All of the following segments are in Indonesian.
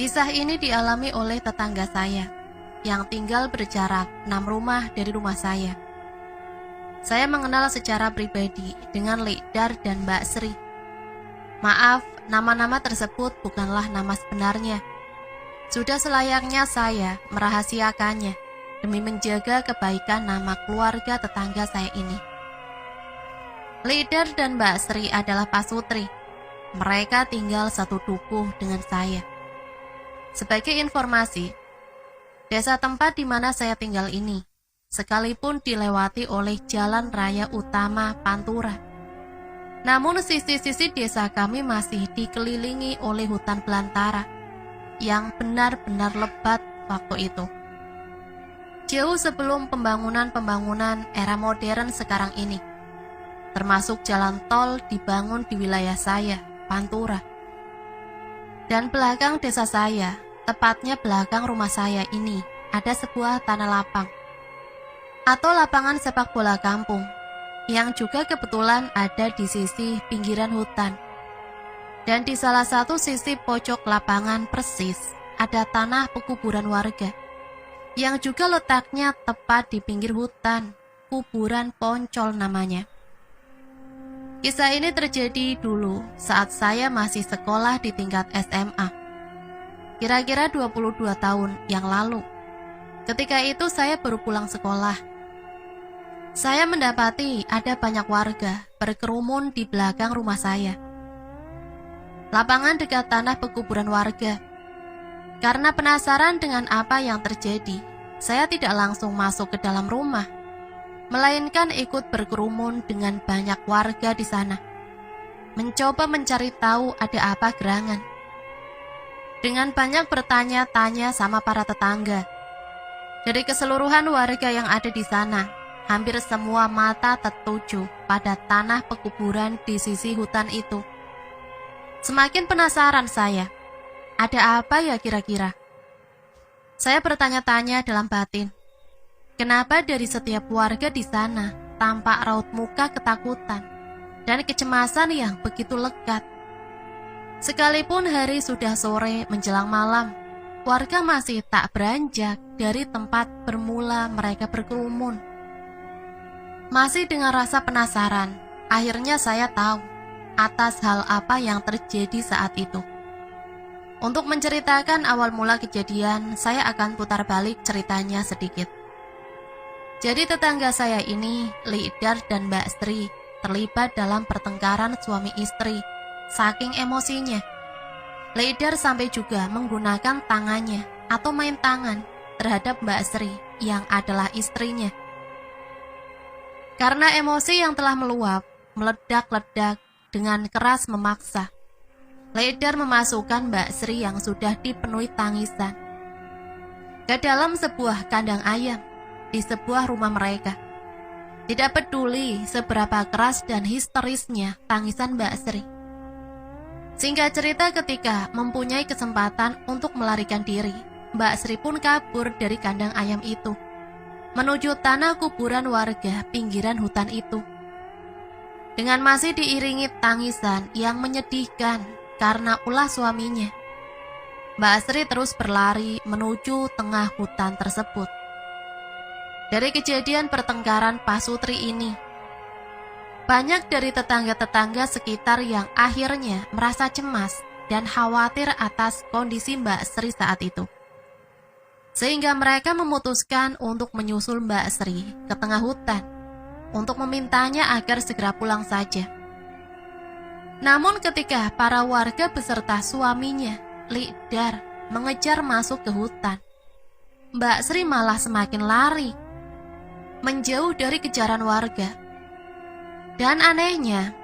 Kisah ini dialami oleh tetangga saya yang tinggal berjarak 6 rumah dari rumah saya. Saya mengenal secara pribadi dengan Likdar dan Mbak Sri. Maaf, nama-nama tersebut bukanlah nama sebenarnya. Sudah selayaknya saya merahasiakannya demi menjaga kebaikan nama keluarga tetangga saya ini. Likdar dan Mbak Sri adalah pasutri. Mereka tinggal satu dukuh dengan saya. Sebagai informasi, desa tempat di mana saya tinggal ini, sekalipun dilewati oleh jalan raya utama Pantura, namun sisi-sisi desa kami masih dikelilingi oleh hutan belantara yang benar-benar lebat waktu itu. Jauh sebelum pembangunan era modern sekarang ini, termasuk jalan tol dibangun di wilayah saya, Pantura. Dan belakang desa saya, tepatnya belakang rumah saya ini, ada sebuah tanah lapang atau lapangan sepak bola kampung yang juga kebetulan ada di sisi pinggiran hutan. Dan di salah satu sisi pojok lapangan persis ada tanah pekuburan warga yang juga letaknya tepat di pinggir hutan, kuburan Poncol namanya. Kisah ini terjadi dulu saat saya masih sekolah di tingkat SMA. Kira-kira 22 tahun yang lalu. Ketika itu saya baru pulang sekolah. Saya mendapati ada banyak warga berkerumun di belakang rumah saya. Lapangan dekat tanah pekuburan warga. Karena penasaran dengan apa yang terjadi, saya tidak langsung masuk ke dalam rumah, melainkan ikut berkerumun dengan banyak warga di sana, mencoba mencari tahu ada apa gerangan. Dengan banyak bertanya-tanya sama para tetangga. Dari keseluruhan warga yang ada di sana, hampir semua mata tertuju pada tanah pekuburan di sisi hutan itu. Semakin penasaran saya, ada apa ya kira-kira? Saya bertanya-tanya dalam batin. Kenapa dari setiap warga di sana tampak raut muka ketakutan dan kecemasan yang begitu lekat? Sekalipun hari sudah sore menjelang malam, warga masih tak beranjak dari tempat bermula mereka berkerumun. Masih dengan rasa penasaran, akhirnya saya tahu atas hal apa yang terjadi saat itu. Untuk menceritakan awal mula kejadian, saya akan putar balik ceritanya sedikit. Jadi tetangga saya ini, Likdar dan Mbak Sri, terlibat dalam pertengkaran suami istri. Saking emosinya, Likdar sampai juga menggunakan tangannya atau main tangan terhadap Mbak Sri yang adalah istrinya. Karena emosi yang telah meluap, meledak-ledak dengan keras memaksa, Likdar memasukkan Mbak Sri yang sudah dipenuhi tangisan ke dalam sebuah kandang ayam di sebuah rumah mereka. Tidak peduli seberapa keras dan histerisnya tangisan Mbak Sri. Singkat cerita, ketika mempunyai kesempatan untuk melarikan diri, Mbak Sri pun kabur dari kandang ayam itu, menuju tanah kuburan warga pinggiran hutan itu. Dengan masih diiringi tangisan yang menyedihkan karena ulah suaminya, Mbak Sri terus berlari menuju tengah hutan tersebut. Dari kejadian pertengkaran pasutri ini, banyak dari tetangga-tetangga sekitar yang akhirnya merasa cemas dan khawatir atas kondisi Mbak Sri saat itu. Sehingga mereka memutuskan untuk menyusul Mbak Sri ke tengah hutan untuk memintanya agar segera pulang saja. Namun ketika para warga beserta suaminya, Likdar, mengejar masuk ke hutan, Mbak Sri malah semakin lari, menjauh dari kejaran warga. Dan anehnya,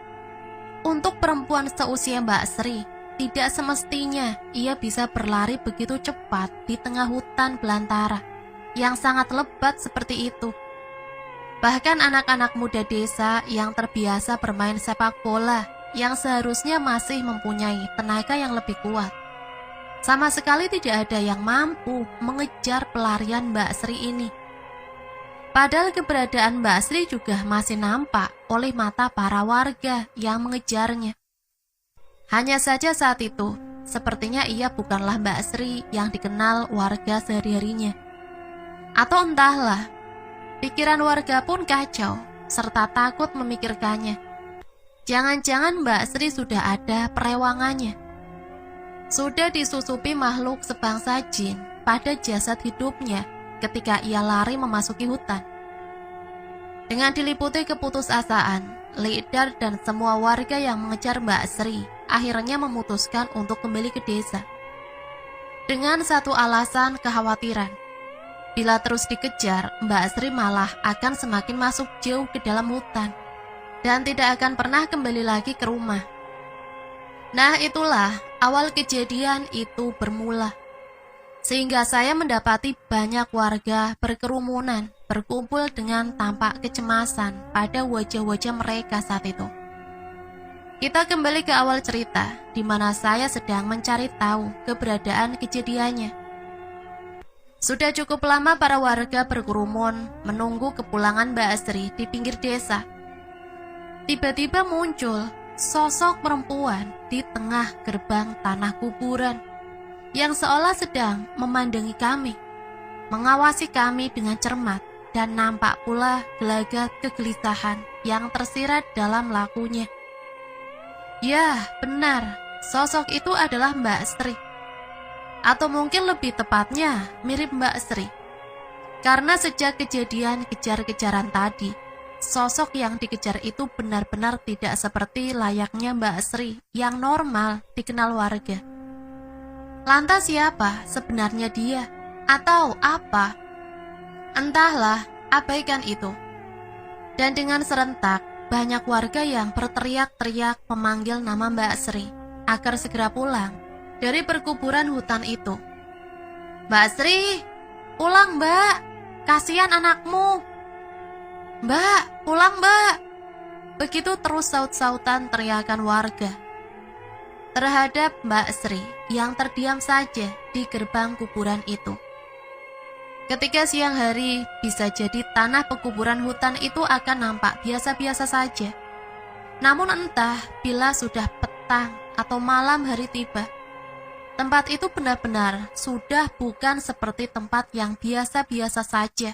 untuk perempuan seusia Mbak Sri, tidak semestinya ia bisa berlari begitu cepat di tengah hutan belantara yang sangat lebat seperti itu. Bahkan anak-anak muda desa yang terbiasa bermain sepak bola, yang seharusnya masih mempunyai tenaga yang lebih kuat, sama sekali tidak ada yang mampu mengejar pelarian Mbak Sri ini. Padahal keberadaan Mbak Sri juga masih nampak oleh mata para warga yang mengejarnya. Hanya saja saat itu, sepertinya ia bukanlah Mbak Sri yang dikenal warga sehari-harinya. Atau entahlah, pikiran warga pun kacau, serta takut memikirkannya. Jangan-jangan Mbak Sri sudah ada perewangannya. Sudah disusupi makhluk sebangsa jin pada jasad hidupnya ketika ia lari memasuki hutan. Dengan diliputi keputusasaan, Lidar dan semua warga yang mengejar Mbak Sri akhirnya memutuskan untuk kembali ke desa. Dengan satu alasan kekhawatiran, bila terus dikejar, Mbak Sri malah akan semakin masuk jauh ke dalam hutan dan tidak akan pernah kembali lagi ke rumah. Nah, itulah awal kejadian itu bermula. Sehingga saya mendapati banyak warga berkerumunan berkumpul dengan tampak kecemasan pada wajah-wajah mereka saat itu. Kita kembali ke awal cerita, di mana saya sedang mencari tahu keberadaan kejadiannya. Sudah cukup lama para warga berkerumun menunggu kepulangan Mbak Sri di pinggir desa. Tiba-tiba muncul sosok perempuan di tengah gerbang tanah kuburan yang seolah sedang memandangi kami, mengawasi kami dengan cermat, dan nampak pula gelagat kegelisahan yang tersirat dalam lakunya. Ya, benar, sosok itu adalah Mbak Sri. Atau mungkin lebih tepatnya mirip Mbak Sri. Karena sejak kejadian kejar-kejaran tadi, sosok yang dikejar itu benar-benar tidak seperti layaknya Mbak Sri yang normal dikenal warga. Lantas siapa sebenarnya dia? Atau apa? Entahlah, abaikan itu. Dan dengan serentak, banyak warga yang berteriak-teriak memanggil nama Mbak Sri agar segera pulang dari perkuburan hutan itu. Mbak Sri, pulang Mbak, kasihan anakmu. Mbak, pulang Mbak. Begitu terus saut-sautan teriakan warga terhadap Mbak Sri yang terdiam saja di gerbang kuburan itu. Ketika siang hari, bisa jadi tanah pekuburan hutan itu akan nampak biasa-biasa saja. Namun entah bila sudah petang atau malam hari tiba, tempat itu benar-benar sudah bukan seperti tempat yang biasa-biasa saja.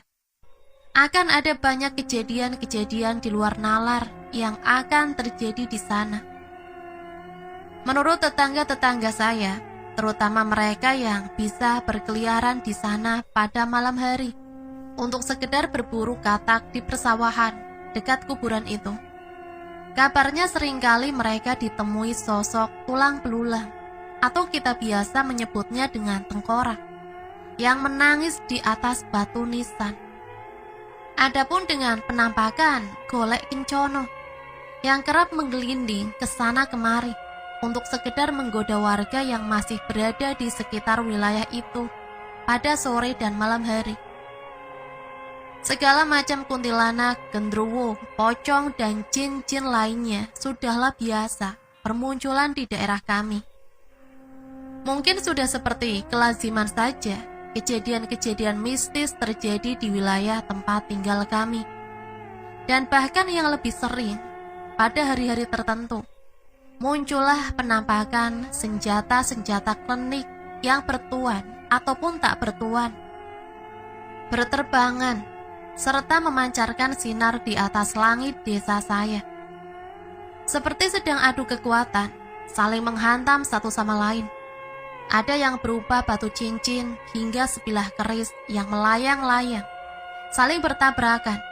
Akan ada banyak kejadian-kejadian di luar nalar yang akan terjadi di sana. Menurut tetangga-tetangga saya, terutama mereka yang bisa berkeliaran di sana pada malam hari untuk sekedar berburu katak di persawahan dekat kuburan itu. Kabarnya seringkali mereka ditemui sosok tulang belulang, atau kita biasa menyebutnya dengan tengkorak, yang menangis di atas batu nisan. Adapun dengan penampakan golek kencono yang kerap menggelinding ke sana kemari untuk sekedar menggoda warga yang masih berada di sekitar wilayah itu pada sore dan malam hari. Segala macam kuntilanak, gendruwo, pocong, dan jin-jin lainnya sudahlah biasa bermunculan di daerah kami. Mungkin sudah seperti kelaziman saja kejadian-kejadian mistis terjadi di wilayah tempat tinggal kami. Dan bahkan yang lebih sering, pada hari-hari tertentu, muncullah penampakan senjata-senjata klinik yang bertuan ataupun tak bertuan, berterbangan, serta memancarkan sinar di atas langit desa saya. Seperti sedang adu kekuatan, saling menghantam satu sama lain. Ada yang berupa batu cincin hingga sebilah keris yang melayang-layang, saling bertabrakan,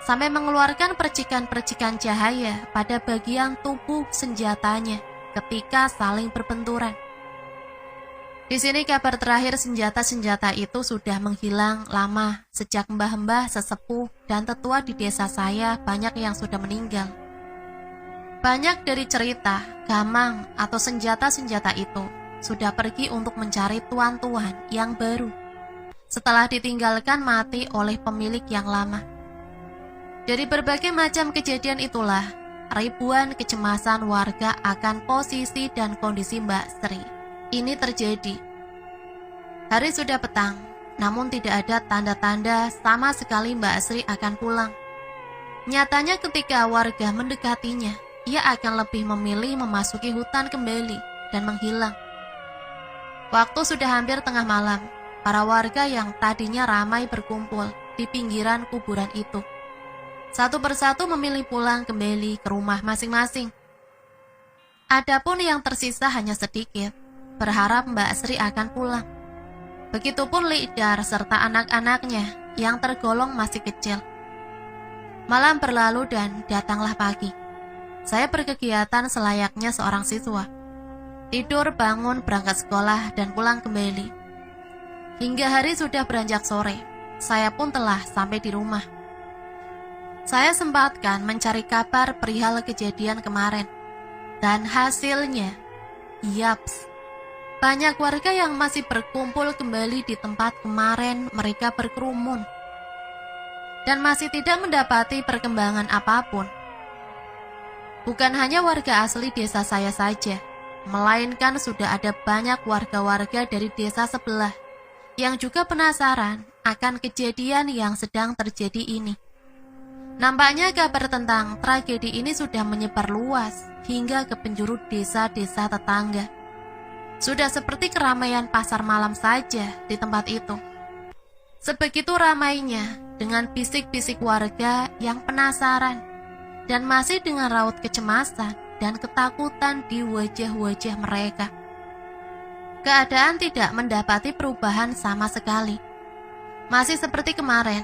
sampai mengeluarkan percikan-percikan cahaya pada bagian tubuh senjatanya ketika saling berbenturan. Di sini kabar terakhir senjata-senjata itu sudah menghilang lama sejak mbah-mbah, sesepuh, dan tetua di desa saya banyak yang sudah meninggal. Banyak dari cerita, gamang, atau senjata-senjata itu sudah pergi untuk mencari tuan-tuan yang baru setelah ditinggalkan mati oleh pemilik yang lama. Dari berbagai macam kejadian itulah, ribuan kecemasan warga akan posisi dan kondisi Mbak Sri ini terjadi. Hari sudah petang, namun tidak ada tanda-tanda sama sekali Mbak Sri akan pulang. Nyatanya ketika warga mendekatinya, ia akan lebih memilih memasuki hutan kembali dan menghilang. Waktu sudah hampir tengah malam. Para warga yang tadinya ramai berkumpul di pinggiran kuburan itu satu persatu memilih pulang kembali ke rumah masing-masing. Adapun yang tersisa hanya sedikit, berharap Mbak Sri akan pulang. Begitupun Lidar serta anak-anaknya yang tergolong masih kecil. Malam berlalu dan datanglah pagi. Saya berkegiatan selayaknya seorang siswa. Tidur, bangun, berangkat sekolah, dan pulang kembali. Hingga hari sudah beranjak sore, saya pun telah sampai di rumah. Saya sempatkan mencari kabar perihal kejadian kemarin. Dan hasilnya, yaps, banyak warga yang masih berkumpul kembali di tempat kemarin mereka berkerumun. Dan masih tidak mendapati perkembangan apapun. Bukan hanya warga asli desa saya saja, melainkan sudah ada banyak warga-warga dari desa sebelah yang juga penasaran akan kejadian yang sedang terjadi ini. Nampaknya kabar tentang tragedi ini sudah menyebar luas hingga ke penjuru desa-desa tetangga. Sudah seperti keramaian pasar malam saja di tempat itu. Sebegitu ramainya dengan bisik-bisik warga yang penasaran dan masih dengan raut kecemasan dan ketakutan di wajah-wajah mereka. Keadaan tidak mendapati perubahan sama sekali. Masih seperti kemarin,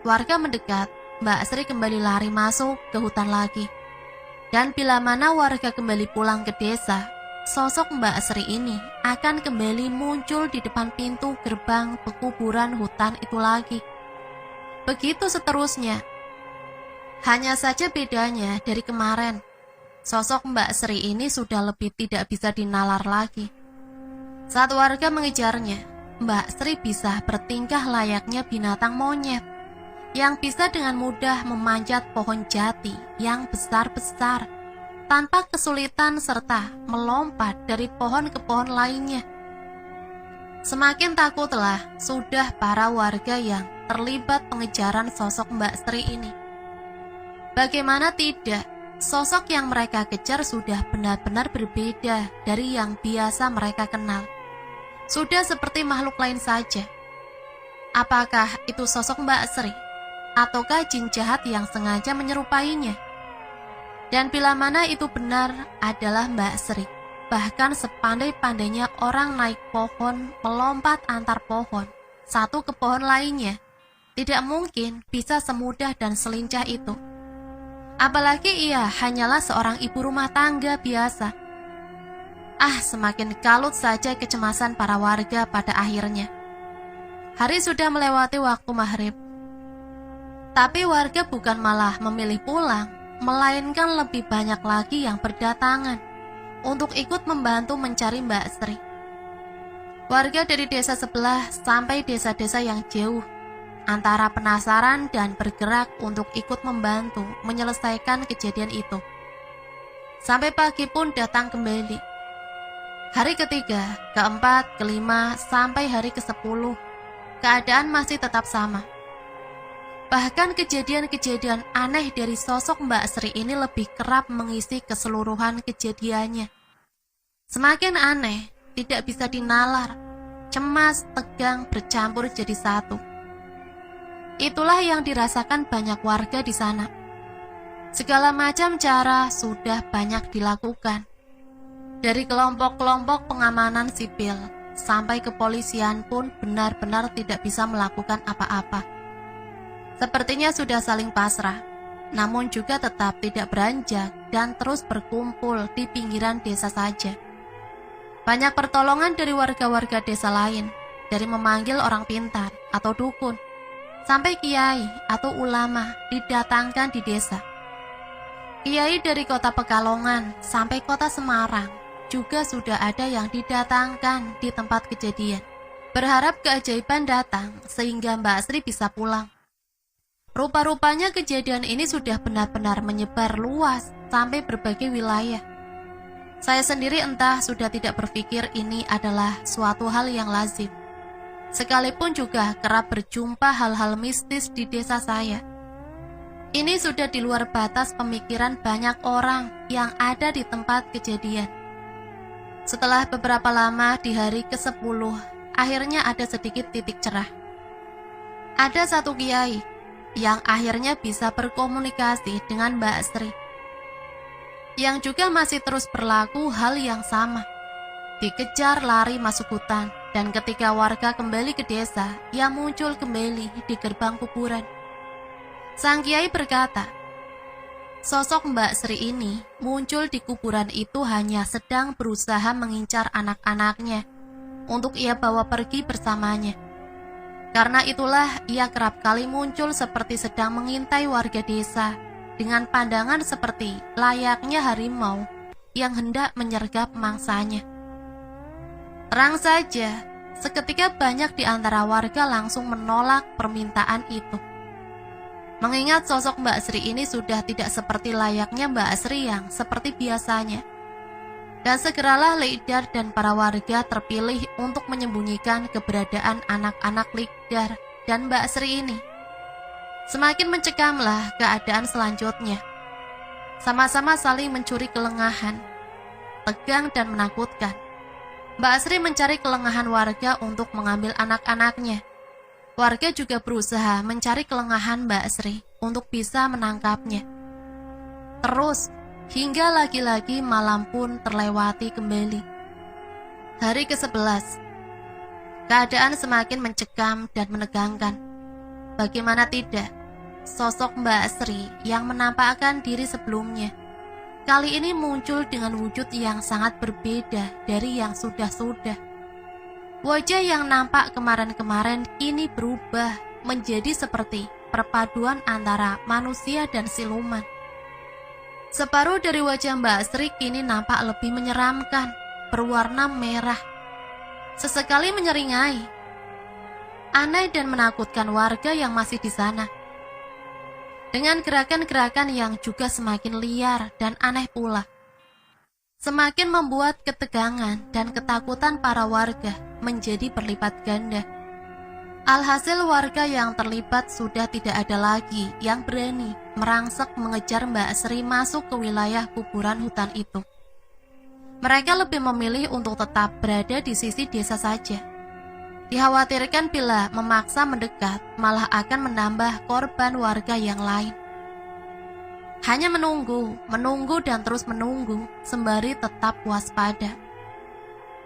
warga mendekat, Mbak Sri kembali lari masuk ke hutan lagi. Dan bila mana warga kembali pulang ke desa, sosok Mbak Sri ini akan kembali muncul di depan pintu gerbang pekuburan hutan itu lagi. Begitu seterusnya. Hanya saja bedanya dari kemarin, sosok Mbak Sri ini sudah lebih tidak bisa dinalar lagi. Saat warga mengejarnya, Mbak Sri bisa bertingkah layaknya binatang monyet yang bisa dengan mudah memanjat pohon jati yang besar-besar tanpa kesulitan serta melompat dari pohon ke pohon lainnya. Semakin takutlah sudah para warga yang terlibat pengejaran sosok Mbak Sri ini. Bagaimana tidak, sosok yang mereka kejar sudah benar-benar berbeda dari yang biasa mereka kenal. Sudah seperti makhluk lain saja. Apakah itu sosok Mbak Sri? Ataukah jin jahat yang sengaja menyerupainya? Dan bila mana itu benar adalah Mbak Sri, bahkan sepandai-pandainya orang naik pohon, melompat antar pohon, satu ke pohon lainnya, tidak mungkin bisa semudah dan selincah itu. Apalagi ia hanyalah seorang ibu rumah tangga biasa. Semakin kalut saja kecemasan para warga pada akhirnya. Hari sudah melewati waktu maghrib. Tapi warga bukan malah memilih pulang, melainkan lebih banyak lagi yang berdatangan untuk ikut membantu mencari Mbak Sri. Warga dari desa sebelah sampai desa-desa yang jauh, antara penasaran dan bergerak untuk ikut membantu menyelesaikan kejadian itu. Sampai pagi pun datang kembali. Hari ketiga, keempat, kelima, sampai hari ke-10, keadaan masih tetap sama. Bahkan kejadian-kejadian aneh dari sosok Mbak Sri ini lebih kerap mengisi keseluruhan kejadiannya. Semakin aneh, tidak bisa dinalar, cemas, tegang, bercampur jadi satu. Itulah yang dirasakan banyak warga di sana. Segala macam cara sudah banyak dilakukan. Dari kelompok-kelompok pengamanan sipil sampai kepolisian pun benar-benar tidak bisa melakukan apa-apa. Sepertinya sudah saling pasrah, namun juga tetap tidak beranjak dan terus berkumpul di pinggiran desa saja. Banyak pertolongan dari warga-warga desa lain, dari memanggil orang pintar atau dukun, sampai kiai atau ulama didatangkan di desa. Kiai dari kota Pekalongan sampai kota Semarang juga sudah ada yang didatangkan di tempat kejadian, berharap keajaiban datang sehingga Mbak Sri bisa pulang. Rupa-rupanya kejadian ini sudah benar-benar menyebar luas sampai berbagai wilayah. Saya sendiri entah sudah tidak berpikir ini adalah suatu hal yang lazim. Sekalipun juga kerap berjumpa hal-hal mistis di desa saya. Ini sudah di luar batas pemikiran banyak orang yang ada di tempat kejadian. Setelah beberapa lama di hari ke-10, akhirnya ada sedikit titik cerah. Ada satu kiai yang akhirnya bisa berkomunikasi dengan Mbak Sri, yang juga masih terus berlaku hal yang sama. Dikejar lari masuk hutan, dan ketika warga kembali ke desa, ia muncul kembali di gerbang kuburan. Sang kiai berkata, sosok Mbak Sri ini muncul di kuburan itu hanya sedang berusaha mengincar anak-anaknya untuk ia bawa pergi bersamanya. Karena itulah ia kerap kali muncul seperti sedang mengintai warga desa dengan pandangan seperti layaknya harimau yang hendak menyergap mangsanya. Terang saja, seketika banyak di antara warga langsung menolak permintaan itu. Mengingat sosok Mbak Sri ini sudah tidak seperti layaknya Mbak Sri yang seperti biasanya. Dan segeralah Leidar dan para warga terpilih untuk menyembunyikan keberadaan anak-anak Leidar dan Mbak Sri ini. Semakin mencekamlah keadaan selanjutnya. Sama-sama saling mencuri kelengahan, tegang dan menakutkan. Mbak Sri mencari kelengahan warga untuk mengambil anak-anaknya. Warga juga berusaha mencari kelengahan Mbak Sri untuk bisa menangkapnya. Terus, hingga lagi-lagi malam pun terlewati kembali. Hari ke-11, keadaan semakin mencekam dan menegangkan. Bagaimana tidak, sosok Mbak Sri yang menampakkan diri sebelumnya, kali ini muncul dengan wujud yang sangat berbeda dari yang sudah-sudah. Wajah yang nampak kemarin-kemarin ini berubah menjadi seperti perpaduan antara manusia dan siluman. Separuh dari wajah Mbak Sri kini nampak lebih menyeramkan, berwarna merah. Sesekali menyeringai, aneh dan menakutkan warga yang masih di sana. Dengan gerakan-gerakan yang juga semakin liar dan aneh pula, semakin membuat ketegangan dan ketakutan para warga menjadi berlipat ganda. Alhasil warga yang terlibat sudah tidak ada lagi yang berani merangsek mengejar Mbak Sri masuk ke wilayah kuburan hutan itu. Mereka lebih memilih untuk tetap berada di sisi desa saja. Dikhawatirkan bila memaksa mendekat malah akan menambah korban warga yang lain. Hanya menunggu dan terus menunggu sembari tetap waspada.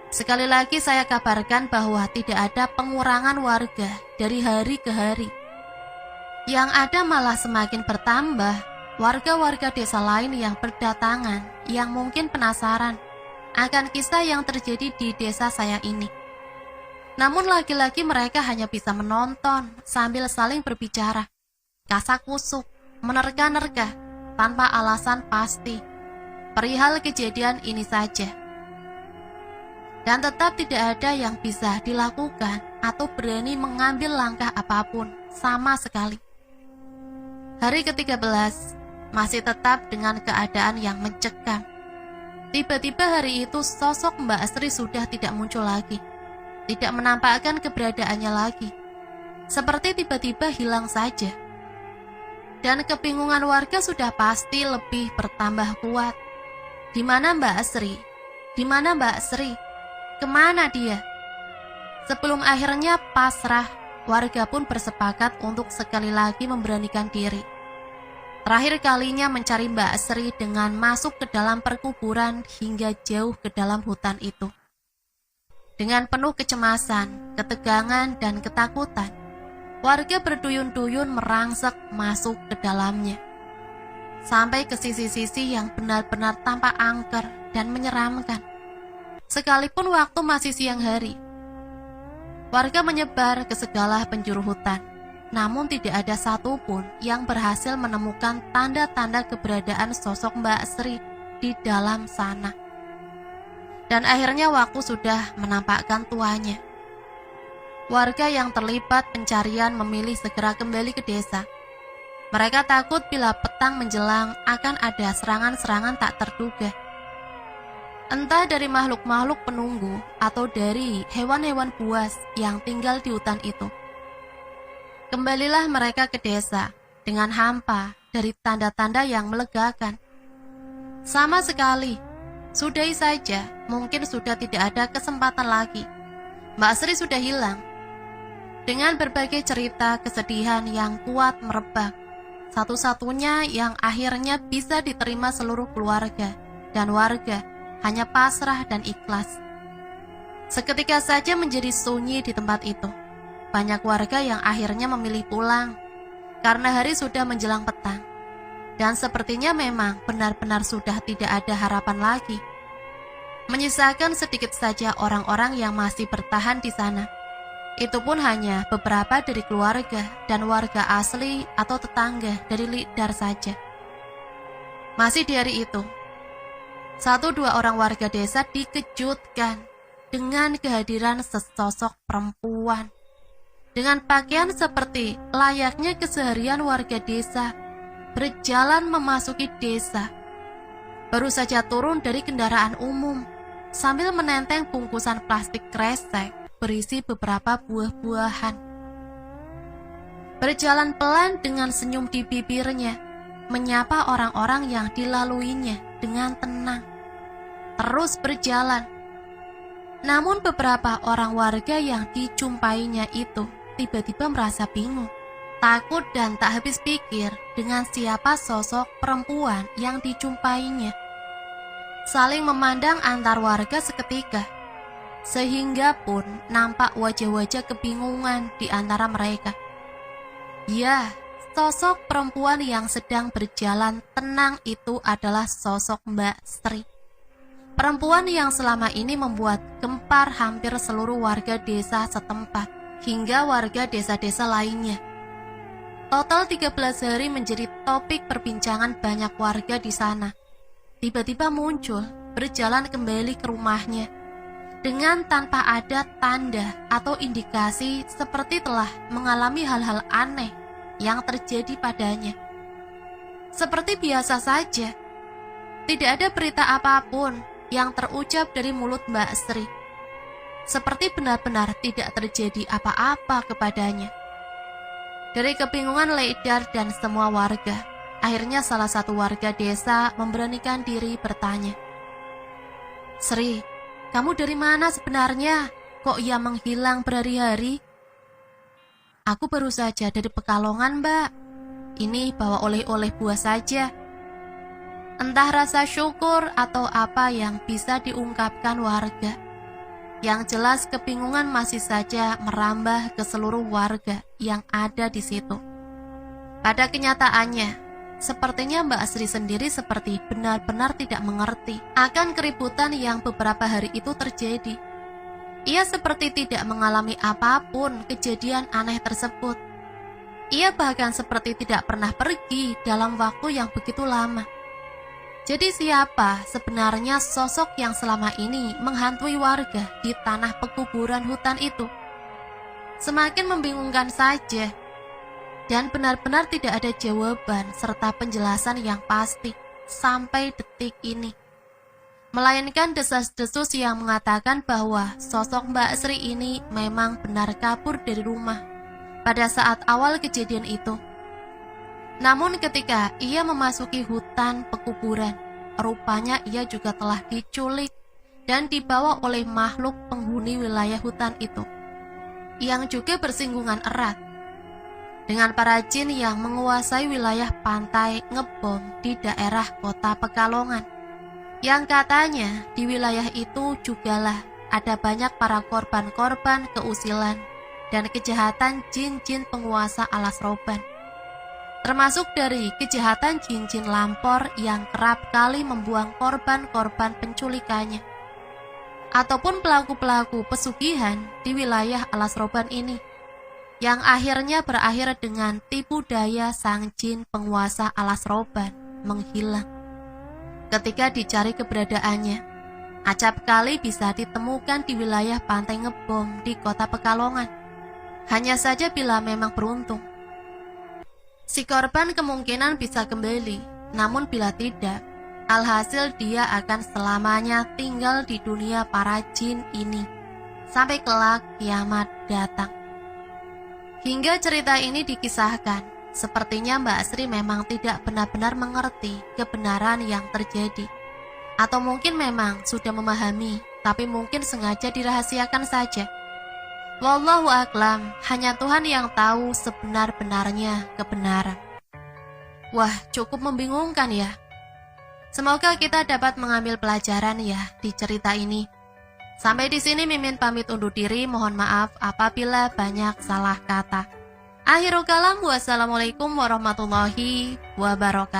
Sekali lagi saya kabarkan bahwa tidak ada pengurangan warga dari hari ke hari. Yang ada malah semakin bertambah warga-warga desa lain yang berdatangan, yang mungkin penasaran akan kisah yang terjadi di desa saya ini. Namun lagi-lagi mereka hanya bisa menonton sambil saling berbicara, kasak-kusuk, menerka-nerka, tanpa alasan pasti, perihal kejadian ini saja. Dan tetap tidak ada yang bisa dilakukan atau berani mengambil langkah apapun sama sekali. Hari ke-13 masih tetap dengan keadaan yang mencekam. Tiba-tiba hari itu sosok Mbak Sri sudah tidak muncul lagi, tidak menampakkan keberadaannya lagi, seperti tiba-tiba hilang saja. Dan kebingungan warga sudah pasti lebih bertambah kuat. Di mana Mbak Sri? Di mana Mbak Sri? Kemana dia? Sebelum akhirnya pasrah, warga pun bersepakat untuk sekali lagi memberanikan diri. Terakhir kalinya mencari Mbak Sri dengan masuk ke dalam perkuburan hingga jauh ke dalam hutan itu. Dengan penuh kecemasan, ketegangan, dan ketakutan, warga berduyun-duyun merangsek masuk ke dalamnya. Sampai ke sisi-sisi yang benar-benar tampak angker dan menyeramkan. Sekalipun waktu masih siang hari, warga menyebar ke segala penjuru hutan, namun tidak ada satupun yang berhasil menemukan tanda-tanda keberadaan sosok Mbak Sri di dalam sana. Dan akhirnya waktu sudah menampakkan tuanya. Warga yang terlibat pencarian memilih segera kembali ke desa. Mereka takut bila petang menjelang akan ada serangan-serangan tak terduga. Entah dari makhluk-makhluk penunggu atau dari hewan-hewan buas yang tinggal di hutan itu. Kembalilah mereka ke desa dengan hampa dari tanda-tanda yang melegakan. Sama sekali, Sudahi saja, mungkin sudah tidak ada kesempatan lagi. Mbak Sri sudah hilang. Dengan berbagai cerita kesedihan yang kuat merebak, satu-satunya yang akhirnya bisa diterima seluruh keluarga dan warga hanya pasrah dan ikhlas. Seketika saja menjadi sunyi di tempat itu. Banyak warga yang akhirnya memilih pulang karena hari sudah menjelang petang. Dan sepertinya memang benar-benar sudah tidak ada harapan lagi. Menyisakan sedikit saja orang-orang yang masih bertahan di sana. Itu pun hanya beberapa dari keluarga dan warga asli atau tetangga dari Lidar saja. Masih di hari itu, 1-2 orang warga desa dikejutkan dengan kehadiran sesosok perempuan dengan pakaian seperti layaknya keseharian warga desa, berjalan memasuki desa. Baru saja turun dari kendaraan umum sambil menenteng bungkusan plastik kresek berisi beberapa buah-buahan. Berjalan pelan dengan senyum di bibirnya, menyapa orang-orang yang dilaluinya dengan tenang. Terus berjalan. Namun beberapa orang warga yang dijumpainya itu tiba-tiba merasa bingung, takut dan tak habis pikir dengan siapa sosok perempuan yang dijumpainya. Saling memandang antar warga seketika, sehingga pun nampak wajah-wajah kebingungan di antara mereka. Ya, sosok perempuan yang sedang berjalan tenang itu adalah sosok Mbak Sri. Perempuan yang selama ini membuat gempar hampir seluruh warga desa setempat, hingga warga desa-desa lainnya. Total 13 hari menjadi topik perbincangan banyak warga di sana. Tiba-tiba muncul, berjalan kembali ke rumahnya, dengan tanpa ada tanda atau indikasi seperti telah mengalami hal-hal aneh yang terjadi padanya. Seperti biasa saja, tidak ada berita apapun yang terucap dari mulut Mbak Sri. Seperti benar-benar tidak terjadi apa-apa kepadanya. Dari kebingungan Lidar dan semua warga, akhirnya salah satu warga desa memberanikan diri bertanya, "Sri, kamu dari mana sebenarnya? Kok ia menghilang berhari-hari?" "Aku baru saja dari Pekalongan, Mbak. Ini bawa oleh-oleh buah saja." Entah rasa syukur atau apa yang bisa diungkapkan warga. Yang jelas kebingungan masih saja merambah ke seluruh warga yang ada di situ. Pada kenyataannya, sepertinya Mbak Sri sendiri seperti benar-benar tidak mengerti akan keributan yang beberapa hari itu terjadi. Ia seperti tidak mengalami apapun kejadian aneh tersebut. Ia bahkan seperti tidak pernah pergi dalam waktu yang begitu lama. Jadi siapa sebenarnya sosok yang selama ini menghantui warga di tanah pekuburan hutan itu? Semakin membingungkan saja. Dan benar-benar tidak ada jawaban serta penjelasan yang pasti sampai detik ini. Melainkan desas-desus yang mengatakan bahwa sosok Mbak Sri ini memang benar kabur dari rumah pada saat awal kejadian itu. Namun ketika ia memasuki hutan pekuburan, rupanya ia juga telah diculik dan dibawa oleh makhluk penghuni wilayah hutan itu, yang juga bersinggungan erat dengan para jin yang menguasai wilayah pantai Ngebom di daerah kota Pekalongan, yang katanya di wilayah itu jugalah ada banyak para korban-korban keusilan dan kejahatan jin-jin penguasa alas roban. Termasuk dari kejahatan jin-jin lampor yang kerap kali membuang korban-korban penculikannya, ataupun pelaku-pelaku pesugihan di wilayah alas roban ini, yang akhirnya berakhir dengan tipu daya sang jin penguasa alas roban menghilang. Ketika dicari keberadaannya, acap kali bisa ditemukan di wilayah pantai Ngebom di kota Pekalongan. Hanya saja bila memang beruntung, si korban kemungkinan bisa kembali, namun bila tidak, alhasil dia akan selamanya tinggal di dunia para jin ini, sampai kelak kiamat datang. Hingga cerita ini dikisahkan, sepertinya Mbak Sri memang tidak benar-benar mengerti kebenaran yang terjadi. Atau mungkin memang sudah memahami, tapi mungkin sengaja dirahasiakan saja. Wallahu a'lam, hanya Tuhan yang tahu sebenar-benarnya kebenaran. Wah, cukup membingungkan ya. Semoga kita dapat mengambil pelajaran ya di cerita ini. Sampai di sini Mimin pamit undur diri, mohon maaf apabila banyak salah kata. Akhirul kalam, wassalamualaikum warahmatullahi wabarakatuh.